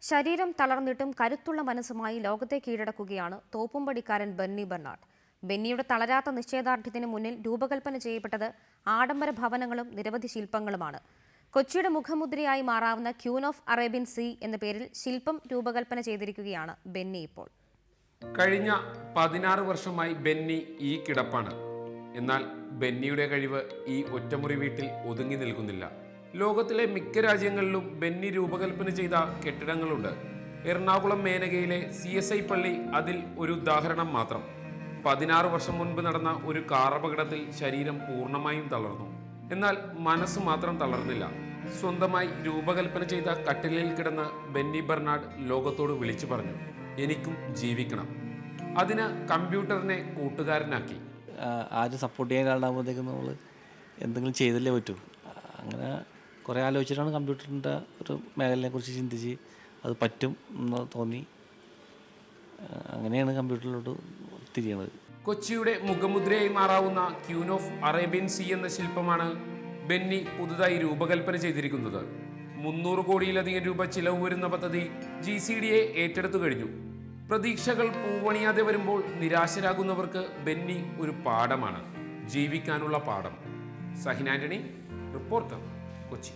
ശരീരം തളർന്നിട്ടും കരുത്തുള്ള മനസ്സുമായി ലോകത്തെ കീഴടക്കുകയാണ് തോപ്പുംപടിക്കാരൻ ബെന്നി ബെർണാഡ്. ബെന്നിയുടെ തളരാത്ത നിശ്ചയദാർഢ്യത്തിന് മുന്നിൽ രൂപകൽപ്പന ചെയ്യപ്പെട്ടത് ആഡംബര ഭവനങ്ങളും നിരവധി ശില്പങ്ങളുമാണ്. കൊച്ചിയുടെ മുഖമുദ്രയായി മാറാവുന്ന ക്യൂൻ ഓഫ് അറേബ്യൻ സീ എന്ന പേരിൽ ശില്പം രൂപകൽപ്പന ചെയ്തിരിക്കുകയാണ് ബെന്നി ഇപ്പോൾ. കഴിഞ്ഞ 16 വർഷമായി ബെന്നി ഈ കിടപ്പാണ്. എന്നാൽ ബെന്നിയുടെ കഴിവ് ഈ ഒറ്റമുറി വീട്ടിൽ ഒതുങ്ങി നിൽക്കുന്നില്ല. ലോകത്തിലെ മിക്ക രാജ്യങ്ങളിലും ബെന്നി രൂപകൽപ്പന ചെയ്ത കെട്ടിടങ്ങളുണ്ട്. എറണാകുളം മേനകയിലെ CSI പള്ളി അതിൽ ഒരു ഉദാഹരണം മാത്രം. 16 വർഷം മുൻപ് നടന്ന ഒരു കാർ അപകടത്തിൽ ശരീരം പൂർണ്ണമായും തളർന്നു. എന്നാൽ മനസ്സ് മാത്രം തളർന്നില്ല. സ്വന്തമായി രൂപകൽപ്പന ചെയ്ത കട്ടിലിൽ കിടന്ന് ബെന്നി ബെർണാഡ് ലോകത്തോട് വിളിച്ചു പറഞ്ഞു, എനിക്കും ജീവിക്കണം. അതിന് കമ്പ്യൂട്ടറിനെ കൂട്ടുകാരനാക്കി. ആരും സപ്പോർട്ട് ചെയ്യാൻ ആളുണ്ടാകുമ്പോഴത്തേക്കും നമ്മൾ എന്തെങ്കിലും ചെയ്തല്ലേ പറ്റൂ. അങ്ങനെ കുറേ ആലോചിച്ചിട്ടാണ് കമ്പ്യൂട്ടറിൻ്റെ ഒരു മേഖലയെക്കുറിച്ച് ചിന്തിച്ച് അത് പറ്റും എന്ന് തോന്നി. അങ്ങനെയാണ് കമ്പ്യൂട്ടറിലോട്ട് തിരിയണത്. കൊച്ചിയുടെ മുഖമുദ്രയായി മാറാവുന്ന ക്യൂൻ ഓഫ് അറേബ്യൻ സീ എന്ന ശില്പമാണ് ബെന്നി പുതുതായി രൂപകൽപ്പന ചെയ്തിരിക്കുന്നത്. 300 കോടിയിലധികം രൂപ ചിലവ് വരുന്ന പദ്ധതി GCDA ഏറ്റെടുത്തു കഴിഞ്ഞു. പ്രതീക്ഷകൾ പൂവണിയാതെ വരുമ്പോൾ നിരാശരാകുന്നവർക്ക് ബെന്നി ഒരു പാഠമാണ്, ജീവിക്കാനുള്ള പാഠം. സഹിൻ ആന്റണി, റിപ്പോർട്ടർ, കൊച്ചി.